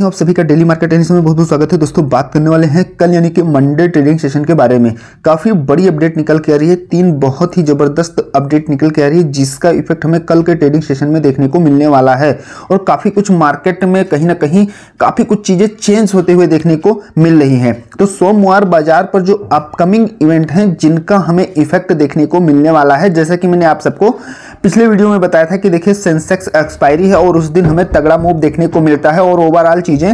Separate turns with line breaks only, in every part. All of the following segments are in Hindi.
आप सभी का डेली मार्केट एनालिसिस में बहुत बहुत स्वागत है। दोस्तों बात करने वाले हैं कल यानी कि मंडे ट्रेडिंग सेशन के बारे में। काफ़ी बड़ी अपडेट निकल के आ रही है, 3 बहुत ही ज़बरदस्त अपडेट निकल के आ रही है जिसका इफेक्ट हमें कल के ट्रेडिंग सेशन में देखने को मिलने वाला है। और काफ़ी कुछ मार्केट में कहीं ना कहीं काफ़ी कुछ चीज़ें चेंज होते हुए देखने को मिल रही हैं। तो सोमवार बाजार पर जो अपकमिंग इवेंट हैं जिनका हमें इफेक्ट देखने को मिलने वाला है, जैसा कि मैंने आप सबको पिछले वीडियो में बताया था कि देखिए सेंसेक्स एक्सपायरी है और उस दिन हमें तगड़ा मूव देखने को मिलता है और ओवरऑल चीजें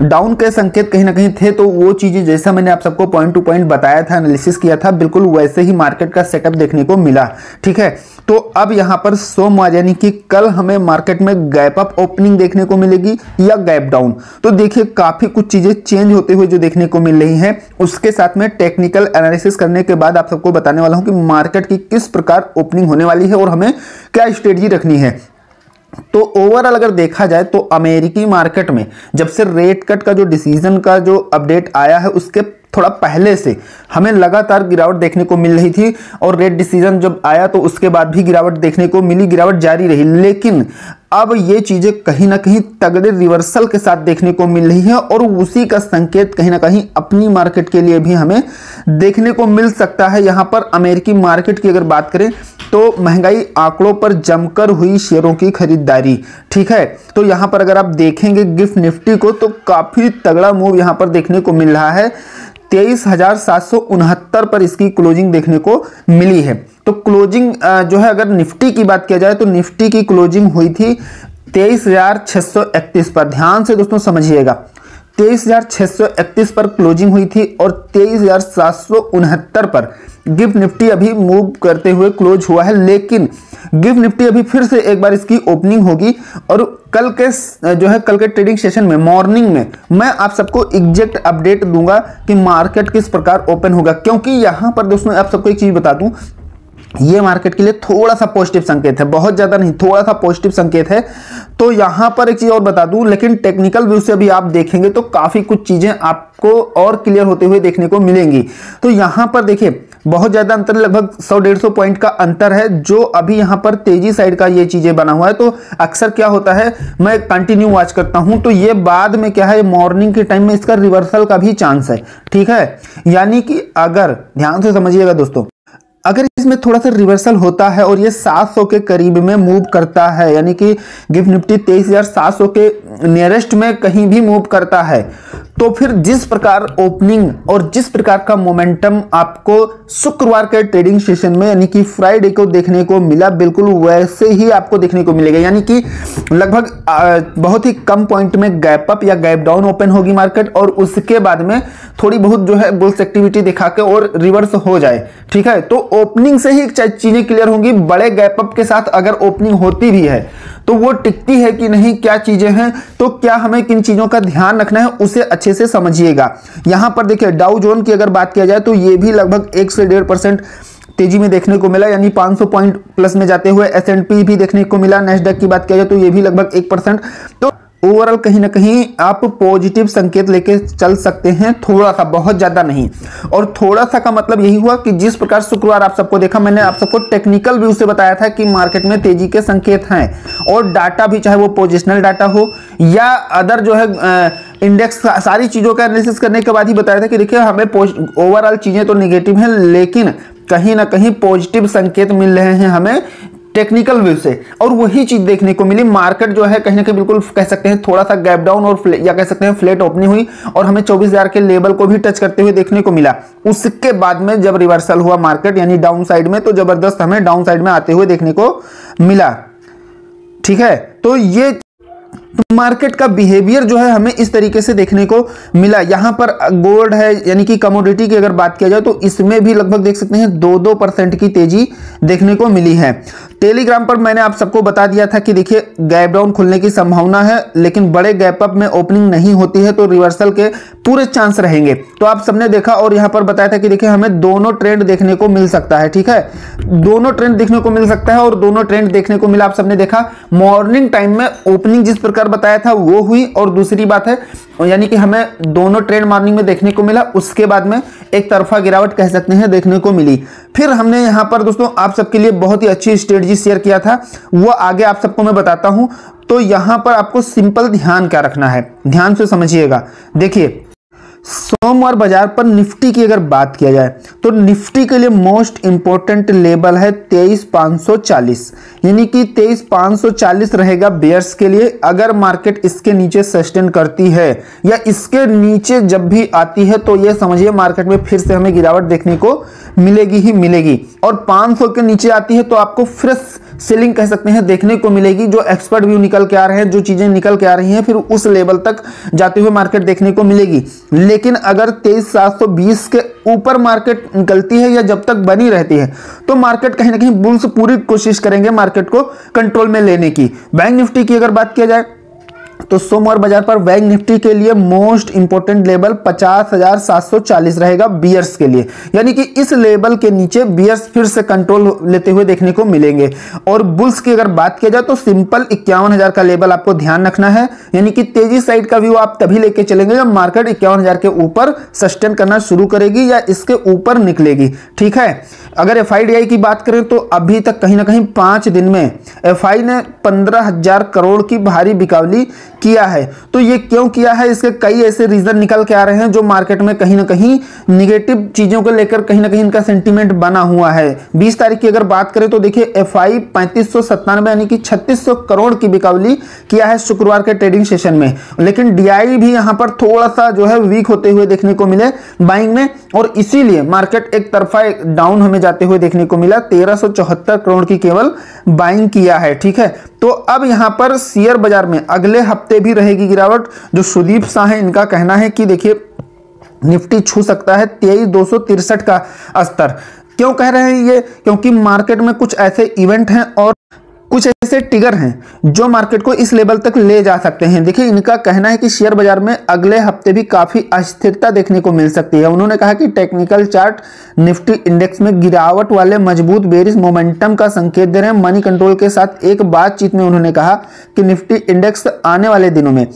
डाउन के संकेत कहीं ना कहीं थे। तो वो चीजें जैसा मैंने आप सबको पॉइंट टू पॉइंट बताया था, एनालिसिस किया था, बिल्कुल वैसे ही मार्केट का सेटअप देखने को मिला। ठीक है, तो अब यहां पर सोमवार यानी कि कल हमें मार्केट में गैप अप ओपनिंग देखने को मिलेगी या गैप डाउन। तो देखिए काफी कुछ चीजें चेंज होते हुए जो देखने को मिल रही हैं, उसके साथ में टेक्निकल एनालिसिस करने के बाद आप सबको बताने वाला हूं कि मार्केट की किस प्रकार ओपनिंग होने वाली है और हमें क्या स्ट्रेटजी रखनी है। तो ओवरऑल अगर देखा जाए तो अमेरिकी मार्केट में जब से रेट कट का जो डिसीजन का जो अपडेट आया है उसके थोड़ा पहले से हमें लगातार गिरावट देखने को मिल रही थी और रेट डिसीजन जब आया तो उसके बाद भी गिरावट देखने को मिली, गिरावट जारी रही। लेकिन अब ये चीजें कहीं ना कहीं तगड़े रिवर्सल के साथ देखने को मिल रही है और उसी का संकेत कहीं ना कहीं अपनी मार्केट के लिए भी हमें देखने को मिल सकता है। यहां पर अमेरिकी मार्केट की अगर बात करें तो महंगाई आंकड़ों पर जमकर हुई शेयरों की खरीदारी। ठीक है, तो यहां पर अगर आप देखेंगे गिफ्ट निफ्टी को तो काफी तगड़ा मूव यहां पर देखने को मिल रहा है। 23,769 पर इसकी क्लोजिंग देखने को मिली है। तो क्लोजिंग जो है अगर निफ्टी की बात किया जाए तो निफ्टी की क्लोजिंग हुई थी 23,631 पर। ध्यान से दोस्तों समझिएगा, 23,631 पर क्लोजिंग हुई थी और 23,769 पर गिफ्ट निफ्टी अभी मूव करते हुए क्लोज हुआ है। लेकिन गिफ्ट निफ्टी अभी फिर से एक बार इसकी ओपनिंग होगी और कल के जो है कल के ट्रेडिंग सेशन में मॉर्निंग में मैं आप सबको एग्जैक्ट अपडेट दूंगा कि मार्केट किस प्रकार ओपन होगा। क्योंकि यहां पर दोस्तों आप सबको एक चीज बता दूं, ये मार्केट के लिए थोड़ा सा पॉजिटिव संकेत है, बहुत ज्यादा नहीं, थोड़ा सा पॉजिटिव संकेत है। तो यहां पर एक चीज और बता दूं, लेकिन टेक्निकल व्यू से अभी आप देखेंगे तो काफी कुछ चीजें आपको और क्लियर होते हुए देखने को मिलेंगी। तो यहां पर देखिए बहुत ज्यादा अंतर, लगभग 100-150 पॉइंट का अंतर है जो अभी यहां पर तेजी साइड का ये चीजें बना हुआ है। तो अक्सर क्या होता है, मैं कंटिन्यू वॉच करता हूं तो ये बाद में क्या है, मॉर्निंग के टाइम में इसका रिवर्सल का भी चांस है। ठीक है, यानी कि अगर ध्यान से समझिएगा दोस्तों, अगर इसमें थोड़ा सा रिवर्सल होता है और ये 700 के करीब में मूव करता है, यानी कि गिफ्ट निफ्टी 23,700 के नियरेस्ट में कहीं भी मूव करता है, तो फिर जिस प्रकार ओपनिंग और जिस प्रकार का मोमेंटम आपको शुक्रवार के ट्रेडिंग सेशन में यानी कि फ्राइडे को देखने को मिला, बिल्कुल वैसे ही आपको देखने को मिलेगा। यानी कि लगभग बहुत ही कम पॉइंट में गैप अप या गैप डाउन ओपन होगी मार्केट और उसके बाद में थोड़ी बहुत जो है बुल्स एक्टिविटी दिखा के और रिवर्स हो जाए। ठीक है, तो ओपनिंग से ही चीजें क्लियर होंगी। बड़े गैप अप के साथ अगर ओपनिंग होती भी है तो वो टिकती है कि नहीं, क्या चीजें हैं, तो क्या हमें किन चीजों का ध्यान रखना है उसे अच्छे से समझिएगा। यहां पर देखिए डाउ जोन की अगर बात किया जाए तो ये भी लगभग 1 से 1.5% तेजी में देखने को मिला, यानी 500 पॉइंट प्लस में जाते हुए। S&P भी देखने को मिला। नेस्डैक की बात किया जाए तो ये भी लगभग 1%। तो ओवरऑल कहीं ना कहीं आप पॉजिटिव संकेत लेके चल सकते हैं, थोड़ा सा, बहुत ज्यादा नहीं। और थोड़ा सा का मतलब यही हुआ कि जिस प्रकार शुक्रवार आप सबको देखा, मैंने आप सबको टेक्निकल व्यू से बताया था कि मार्केट में तेजी के संकेत हैं और डाटा भी, चाहे वो पोजिशनल डाटा हो या अदर जो है इंडेक्स, सारी चीजों का एनालिसिस करने के बाद ही बताया था कि देखिए हमें ओवरऑल चीजें तो नेगेटिव हैं लेकिन कहीं ना कहीं पॉजिटिव संकेत मिल रहे हैं हमें टेक्निकल व्यू से। और वही चीज देखने को मिली। मार्केट जो है कहीं ना कहीं बिल्कुल कह सकते हैं थोड़ा सा गैप डाउन और या कह सकते हैं फ्लैट ओपनिंग हुई और हमें 24,000 के लेवल को भी टच करते हुए देखने को मिला। उसके बाद में जब रिवर्सल हुआ मार्केट यानी डाउन साइड में, तो जबरदस्त हमें डाउन साइड में आते हुए देखने को मिला। ठीक है, तो ये मार्केट का बिहेवियर जो है हमें इस तरीके से देखने को मिला। यहां पर गोल्ड है यानी कि कमोडिटी की अगर बात किया जाए तो इसमें भी लगभग देख सकते हैं 2-2% की तेजी देखने को मिली है। टेलीग्राम पर मैंने आप सबको बता दिया था कि देखिए गैप डाउन खुलने की संभावना है लेकिन बड़े गैप अप में ओपनिंग नहीं होती है तो रिवर्सल के पूरे चांस रहेंगे। तो आप सबने देखा और यहां पर बताया था कि देखिए हमें दोनों ट्रेंड देखने को मिल सकता है। ठीक है, दोनों ट्रेंड देखने को मिल सकता है और दोनों ट्रेंड देखने को मिला। आप सबने देखा मॉर्निंग टाइम में ओपनिंग जिस प्रकार बताया था वो हुई और दूसरी बात है यानी कि हमें दोनों ट्रेंड मॉर्निंग में देखने को मिला, उसके बाद में एक तरफा गिरावट कह सकते हैं देखने को मिली। फिर हमने यहां पर दोस्तों आप सबके लिए बहुत ही अच्छी स्ट्रेटजी चीज शेयर किया था वो आगे आप सबको मैं बताता हूं। तो यहां पर आपको सिंपल ध्यान क्या रखना है, ध्यान से समझिएगा। देखिए सोमवार बाजार पर निफ्टी की अगर बात किया जाए तो निफ्टी के लिए मोस्ट इंपॉर्टेंट लेवल है 23,540, यानी कि 23,540 रहेगा बेयर्स के लिए। अगर मार्केट इसके नीचे सस्टेन करती है या इसके नीचे जब भी आती है तो ये समझिए मार्केट में फिर से हमें गिरावट देखने को मिलेगी ही मिलेगी। और 500 के नीचे आती है तो आपको फ्रेश सेलिंग कह सकते हैं देखने को मिलेगी। जो एक्सपर्ट व्यू निकल के आ रहे हैं, जो चीजें निकल के आ रही हैं, फिर उस लेवल तक जाते हुए मार्केट देखने को मिलेगी। लेकिन अगर 23,720 के ऊपर मार्केट निकलती है या जब तक बनी रहती है तो मार्केट कहीं ना कहीं बुल्स पूरी कोशिश करेंगे मार्केट को कंट्रोल में लेने की। बैंक निफ्टी की अगर बात किया जाए तो सोमवार बाजार पर बैंक निफ्टी के लिए मोस्ट इंपोर्टेंट लेवल 50,740 रहेगा बियर्स के लिए, यानी कि इस लेवल के नीचे बियर्स फिर से कंट्रोल लेते हुए देखने को मिलेंगे। और बुल्स की अगर बात किया जाए तो सिंपल 51,000 का लेवल आपको ध्यान रखना है, यानी कि तेजी साइड का व्यू आप तभी लेके चलेंगे जब मार्केट 51,000 के ऊपर सस्टेन करना शुरू करेगी या इसके ऊपर निकलेगी। ठीक है, अगर FIDI की बात करें तो अभी तक कहीं ना कहीं 5 दिन में FI ने 15,000 करोड़ की भारी बिकावली किया है। तो ये क्यों किया है, इसके कई ऐसे रीजन निकल के आ रहे हैं जो मार्केट में कहीं ना कहीं निगेटिव चीजों को लेकर कहीं ना कहीं इनका सेंटीमेंट बना हुआ है। 20 तारीख की अगर बात करें तो देखिए FI 3597 यानी कि 3600 करोड़ की बिकावली किया है शुक्रवार के ट्रेडिंग सेशन में। लेकिन DI भी यहां पर थोड़ा सा जो है वीक होते हुए देखने को मिले बाइंग में, और इसीलिए मार्केट एक तरफा डाउन हमें जाते हुए देखने को मिला। 1374 करोड़ की केवल बाइंग किया है। ठीक है, तो अब यहां पर शेयर बाजार में अगले हफ्ते भी रहेगी गिरावट। जो सुदीप शाह है इनका कहना है कि देखिए निफ्टी छू सकता है 23,263 का स्तर। क्यों कह रहे हैं ये, क्योंकि मार्केट में कुछ ऐसे इवेंट हैं और कुछ ऐसे ट्रिगर हैं जो मार्केट को इस लेवल तक ले जा सकते हैं। देखिए इनका कहना है कि शेयर बाजार में अगले हफ्ते भी काफी अस्थिरता देखने को मिल सकती है। उन्होंने कहा कि टेक्निकल चार्ट निफ्टी इंडेक्स में गिरावट वाले मजबूत बेरिश मोमेंटम का संकेत दे रहे हैं। मनी कंट्रोल के साथ एक बातचीत में उन्होंने कहा कि निफ्टी इंडेक्स आने वाले दिनों में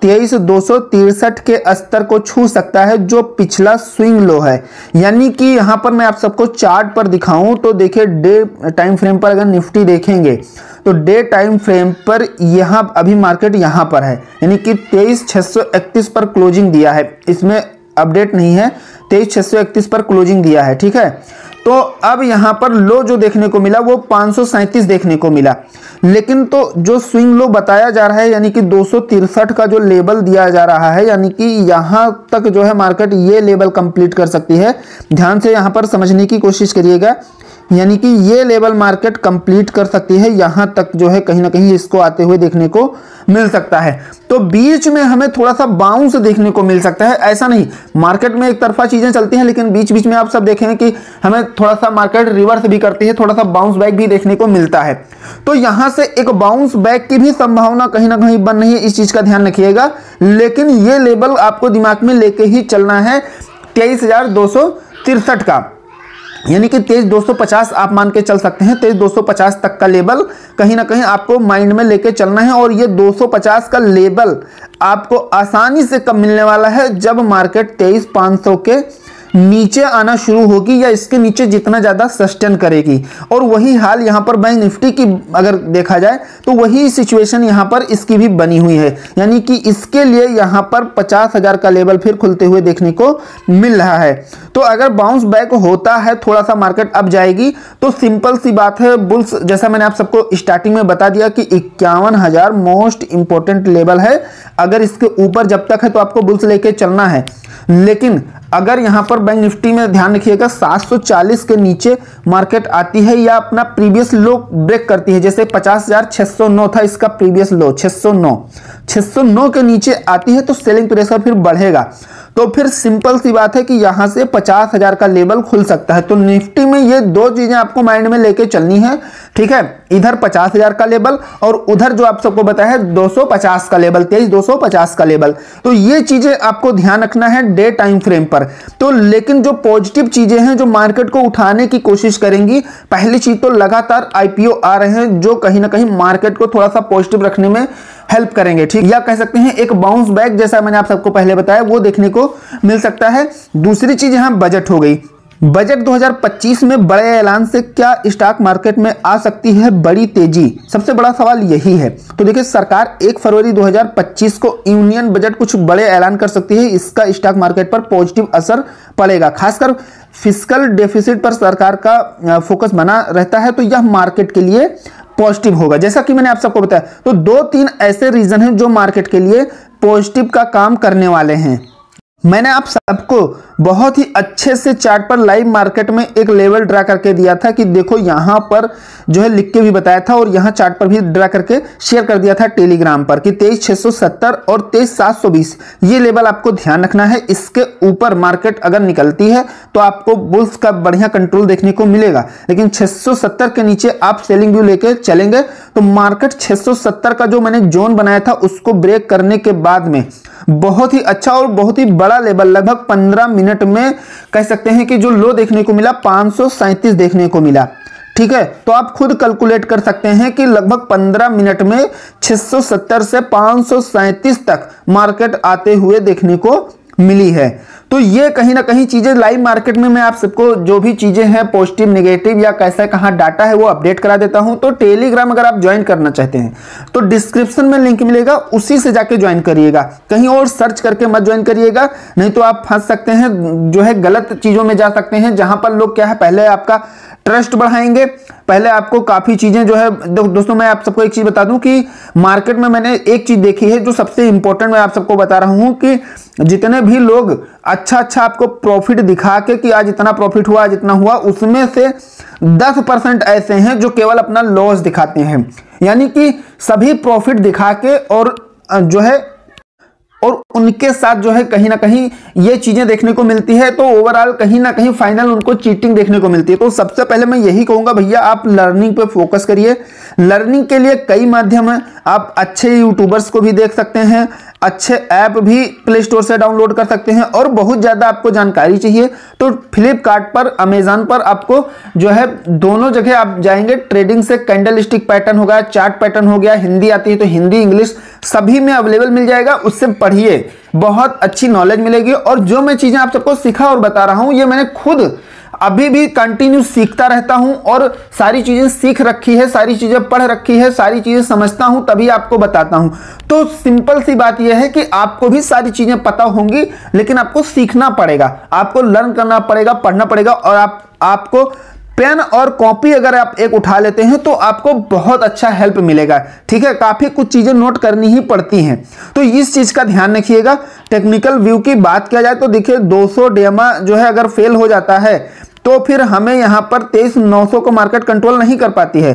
23,263 के स्तर को छू सकता है जो पिछला स्विंग लो है। यानी कि यहां पर मैं आप सबको चार्ट पर दिखाऊं तो देखिए डे टाइम फ्रेम पर अगर निफ्टी देखेंगे तो डे टाइम फ्रेम पर यहां अभी मार्केट यहां पर है, यानी कि 23,631 पर क्लोजिंग दिया है। इसमें अपडेट नहीं है, 23,631 पर क्लोजिंग दिया है। ठीक है, तो अब यहां पर लो जो देखने को मिला वो 537 देखने को मिला। लेकिन तो जो स्विंग लो बताया जा रहा है यानी कि 263 का जो लेवल दिया जा रहा है, यानी कि यहां तक जो है मार्केट ये लेवल कंप्लीट कर सकती है। ध्यान से यहां पर समझने की कोशिश करिएगा, यानी कि ये लेवल मार्केट कंप्लीट कर सकती है। यहां तक जो है कहीं ना कहीं इसको आते हुए देखने को मिल सकता है। तो बीच में हमें थोड़ा सा बाउंस देखने को मिल सकता है। ऐसा नहीं मार्केट में एक तरफा चीजें चलती हैं, लेकिन बीच बीच में आप सब देखेंगे कि हमें थोड़ा सा मार्केट रिवर्स भी करती है, थोड़ा सा बाउंस बैक भी देखने को मिलता है। तो यहां से एक बाउंस बैक की भी संभावना कहीं ना कहीं बन रही है, इस चीज का ध्यान रखिएगा। लेकिन ये लेवल आपको दिमाग में लेके ही चलना है 23,263 का, यानी कि 23,250 आप मान के चल सकते हैं। 23,250 तक का लेवल कहीं ना कहीं आपको माइंड में लेके चलना है। और ये 250 का लेवल आपको आसानी से कब मिलने वाला है, जब मार्केट 23,500 के नीचे आना शुरू होगी या इसके नीचे जितना ज्यादा सस्टेन करेगी। और वही हाल यहां पर बैंक निफ्टी की अगर देखा जाए तो वही सिचुएशन यहां पर इसकी भी बनी हुई है, यानी कि इसके लिए यहां पर 50,000 का लेवल फिर खुलते हुए देखने को मिल रहा है। तो अगर बाउंस बैक होता है, थोड़ा सा मार्केट अप जाएगी, तो सिंपल सी बात है बुल्स, जैसा मैंने आप सबको स्टार्टिंग में बता दिया कि 51,000 मोस्ट इंपोर्टेंट लेवल है। अगर इसके ऊपर जब तक है तो आपको बुल्स लेके चलना है। लेकिन अगर यहां पर बैंक निफ्टी में ध्यान रखिएगा 740 के नीचे मार्केट आती है या अपना प्रीवियस लो ब्रेक करती है, जैसे 50,609 था इसका प्रीवियस लो 609 के नीचे आती है तो सेलिंग प्रेशर फिर बढ़ेगा। तो फिर सिंपल सी बात है कि यहां से 50,000 का लेवल खुल सकता है। तो निफ्टी में ये दो चीजें आपको माइंड में लेके चलनी है। ठीक है, इधर 50,000 का लेवल और उधर जो आप सबको बताया है 250 का लेवल, 23,250 का लेवल। तो ये चीजें आपको ध्यान रखना है डे टाइम फ्रेम पर। तो लेकिन जो पॉजिटिव चीजें हैं जो मार्केट को उठाने की कोशिश करेंगी, पहली चीज तो लगातार IPO आ रहे हैं जो कहीं ना कहीं मार्केट को थोड़ा सा पॉजिटिव रखने में हेल्प करेंगे। ठीक, या कह सकते हैं एक बाउंस बैक जैसा मैंने आप सबको पहले बताया वो देखने को मिल सकता है। दूसरी चीज यहां बजट हो गई। बजट 2025 में बड़े ऐलान से क्या स्टॉक मार्केट में आ सकती है बड़ी तेजी? सबसे बड़ा सवाल यही है। तो देखिए, सरकार 1 फरवरी 2025 को यूनियन बजट कुछ बड़े ऐलान कर सकती है। इसका स्टॉक मार्केट पर पॉजिटिव असर पड़ेगा। खासकर फिस्कल डेफिसिट पर सरकार का फोकस बना रहता है, तो यह मार्केट के लिए पॉजिटिव होगा। जैसा कि मैंने आप सबको बताया, तो 2-3 ऐसे रीजन हैं जो मार्केट के लिए पॉजिटिव का काम करने वाले हैं। मैंने आप सबको बहुत ही अच्छे से चार्ट पर लाइव मार्केट में एक लेवल ड्रा करके दिया था कि देखो, यहां पर जो है लिख के भी बताया था और यहां चार्ट पर भी ड्रा करके शेयर कर दिया था टेलीग्राम पर कि 23,670 और 23,720 ये लेवल आपको ध्यान रखना है। इसके ऊपर मार्केट अगर निकलती है तो आपको बुल्स का बढ़िया कंट्रोल देखने को मिलेगा, लेकिन 670 के नीचे आप सेलिंग व्यू लेके चलेंगे तो मार्केट 670 का जो मैंने जोन बनाया था उसको ब्रेक करने के बाद में बहुत ही अच्छा और बहुत ही बड़ा लेवल लगभग 15 मिनट में कह सकते हैं कि जो लो देखने को मिला 537 देखने को मिला। ठीक है, तो आप खुद कैलकुलेट कर सकते हैं कि लगभग 15 मिनट में 670 से 537 तक मार्केट आते हुए देखने को मिली है। तो ये कहीं ना कहीं चीजें लाइव मार्केट में मैं आप सबको जो भी चीजें हैं पॉजिटिव नेगेटिव या कैसा कहां डाटा है वो अपडेट करा देता हूं। तो टेलीग्राम अगर आप ज्वाइन करना चाहते हैं तो डिस्क्रिप्शन में लिंक मिलेगा, उसी से जाके ज्वाइन करिएगा, कहीं और सर्च करके मत ज्वाइन करिएगा, नहीं तो आप फंस सकते हैं, जो है गलत चीजों में जा सकते हैं, जहां पर लोग क्या है पहले आपका ट्रस्ट बढ़ाएंगे, पहले आपको काफी चीजें जो है। दोस्तों, मैं आप सबको एक चीज बता दूं कि मार्केट में मैंने एक चीज देखी है जो सबसे इंपॉर्टेंट मैं आप सबको बता रहा हूं कि जितने भी लोग अच्छा आपको प्रॉफिट दिखा के कि आज इतना प्रॉफिट हुआ, आज इतना हुआ, उसमें से 10% ऐसे हैं जो केवल अपना लॉस दिखाते हैं। यानी कि सभी प्रॉफिट दिखा के और जो है और उनके साथ जो है कहीं ना कहीं ये चीजें देखने को मिलती है, तो ओवरऑल कहीं ना कहीं फाइनल उनको चीटिंग देखने को मिलती है। तो सबसे पहले मैं यही कहूंगा, भैया आप लर्निंग पे फोकस करिए। लर्निंग के लिए कई माध्यम है, आप अच्छे यूट्यूबर्स को भी देख सकते हैं, अच्छे ऐप भी प्ले स्टोर से डाउनलोड कर सकते हैं, और बहुत ज़्यादा आपको जानकारी चाहिए तो फ्लिपकार्ट पर, अमेजन पर आपको जो है दोनों जगह आप जाएंगे, ट्रेडिंग से कैंडल स्टिक पैटर्न हो गया, चार्ट पैटर्न हो गया, हिंदी आती है तो हिंदी इंग्लिश सभी में अवेलेबल मिल जाएगा। उससे पढ़िए, बहुत अच्छी नॉलेज मिलेगी। और जो मैं चीज़ें आप सबको सिखा और बता रहा हूँ ये मैंने खुद अभी भी कंटिन्यू सीखता रहता हूं और सारी चीजें सीख रखी है, सारी चीजें पढ़ रखी है, सारी चीजें समझता हूं, तभी आपको बताता हूं। तो सिंपल सी बात यह है कि आपको भी सारी चीजें पता होंगी, लेकिन आपको सीखना पड़ेगा, आपको लर्न करना पड़ेगा, पढ़ना पड़ेगा। और आपको पेन और कॉपी अगर आप एक उठा लेते हैं तो आपको बहुत अच्छा हेल्प मिलेगा। ठीक है, काफी कुछ चीजें नोट करनी ही पड़ती हैं, तो इस चीज का ध्यान रखिएगा। टेक्निकल व्यू की बात किया जाए तो देखिए 200 डेमा जो है अगर फेल हो जाता है तो फिर हमें यहां पर 23,900 को मार्केट कंट्रोल नहीं कर पाती है,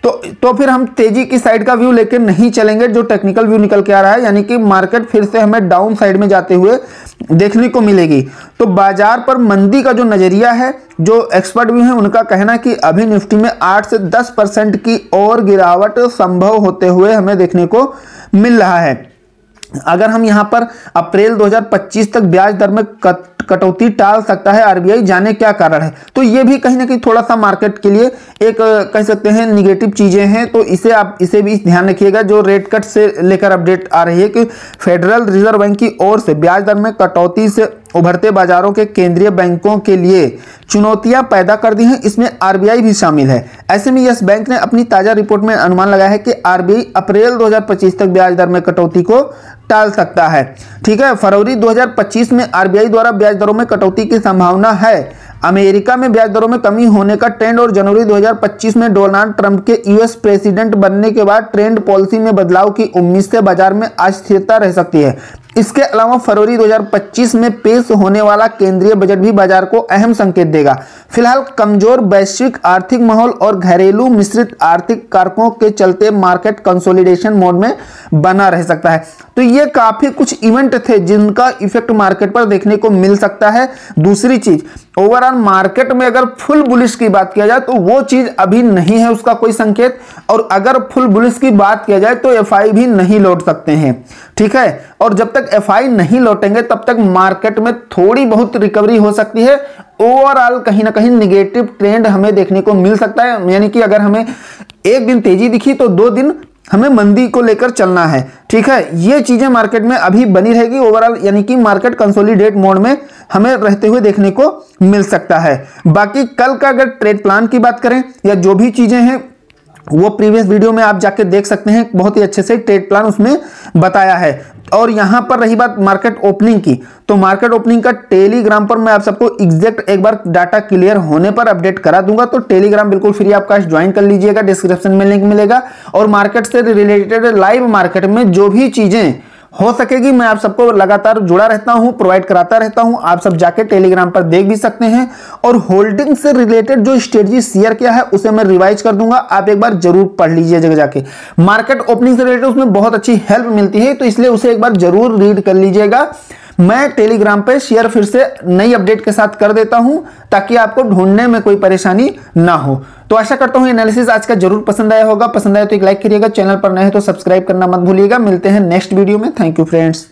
तो फिर हम तेजी की साइड का व्यू लेकर नहीं चलेंगे जो टेक्निकल व्यू निकल के आ रहा है, यानी कि मार्केट फिर से हमें डाउन साइड में जाते हुए देखने को मिलेगी। तो बाजार पर मंदी का जो नजरिया है, जो एक्सपर्ट व्यू है उनका कहना है कि अभी निफ्टी में 8 से 10% की और गिरावट संभव होते हुए हमें देखने को मिल रहा है। अगर हम यहां पर अप्रैल 2025 तक ब्याज दर में कटौती टाल सकता है आरबीआई, जाने क्या कारण है, तो ये भी कहीं ना कहीं थोड़ा सा मार्केट के लिए एक कह सकते हैं निगेटिव चीजें हैं। तो इसे भी ध्यान रखिएगा। जो रेट कट से लेकर अपडेट आ रही है कि फेडरल रिजर्व बैंक की ओर से ब्याज दर में कटौती से उभरते बाजारों के केंद्रीय बैंकों के लिए चुनौतियां पैदा कर दी हैं, इसमें आरबीआई भी शामिल है। ऐसे में यस बैंक ने अपनी ताजा रिपोर्ट में अनुमान लगाया है कि आरबीआई अप्रैल 2025 तक ब्याज दर में कटौती को टाल सकता है। ठीक है, फरवरी 2025 में आरबीआई द्वारा ब्याज दरों में कटौती की संभावना है। अमेरिका में ब्याज दरों में कमी होने का ट्रेंड और जनवरी 2025 में डोनाल्ड ट्रंप के यूएस प्रेसिडेंट बनने के बाद ट्रेंड पॉलिसी में बदलाव की उम्मीद से बाजार में अस्थिरता रह सकती है। इसके अलावा फरवरी 2025 में पेश होने वाला केंद्रीय बजट भी बाजार को अहम संकेत देगा। फिलहाल कमजोर वैश्विक आर्थिक माहौल और घरेलू मिश्रित आर्थिक कारकों के चलते मार्केट कंसोलिडेशन मोड में बना रह सकता है। तो ये काफी कुछ इवेंट थे जिनका इफेक्ट मार्केट पर देखने को मिल सकता है। दूसरी चीज, ओवरऑल मार्केट में अगर फुल बुलिश की बात किया जाए तो वो चीज अभी नहीं है, उसका कोई संकेत। और अगर फुल बुलिश की बात किया जाए तो एफआई भी नहीं लौट सकते हैं। ठीक है, और जब तक एफआई नहीं लौटेंगे तब तक मार्केट में थोड़ी बहुत रिकवरी हो सकती है। ओवरऑल कहीं ना कहीं निगेटिव ट्रेंड हमें देखने को मिल सकता है, यानी कि अगर हमें एक दिन तेजी दिखी तो 2 दिन हमें मंदी को लेकर चलना है। ठीक है, ये चीजें मार्केट में अभी बनी रहेगी ओवरऑल, यानी कि मार्केट कंसोलिडेट मोड में हमें रहते हुए देखने को मिल सकता है। बाकी कल का अगर ट्रेड प्लान की बात करें या जो भी चीजें हैं वो प्रीवियस वीडियो में आप जाके देख सकते हैं, बहुत ही अच्छे से ट्रेड प्लान उसमें बताया है। और यहां पर रही बात मार्केट ओपनिंग की, तो मार्केट ओपनिंग का टेलीग्राम पर मैं आप सबको एग्जैक्ट एक बार डाटा क्लियर होने पर अपडेट करा दूंगा, तो टेलीग्राम बिल्कुल फ्री ऑफ कॉस्ट ज्वाइन कर लीजिएगा, डिस्क्रिप्शन में लिंक मिलेगा। और मार्केट से रिलेटेड लाइव मार्केट में जो भी चीजें हो सकेगी मैं आप सबको लगातार जुड़ा रहता हूं, प्रोवाइड कराता रहता हूं। आप सब जाके टेलीग्राम पर देख भी सकते हैं। और होल्डिंग से रिलेटेड जो स्ट्रेटजी शेयर किया है उसे मैं रिवाइज कर दूंगा, आप एक बार जरूर पढ़ लीजिए जगह जाके। मार्केट ओपनिंग से रिलेटेड उसमें बहुत अच्छी हेल्प मिलती है, तो इसलिए उसे एक बार जरूर रीड कर लीजिएगा। मैं टेलीग्राम पे शेयर फिर से नई अपडेट के साथ कर देता हूं ताकि आपको ढूंढने में कोई परेशानी ना हो। तो आशा करता हूं एनालिसिस आज का जरूर पसंद आया होगा। पसंद आया तो एक लाइक करिएगा, चैनल पर नए हैं तो सब्सक्राइब करना मत भूलिएगा। मिलते हैं नेक्स्ट वीडियो में। Thank you friends.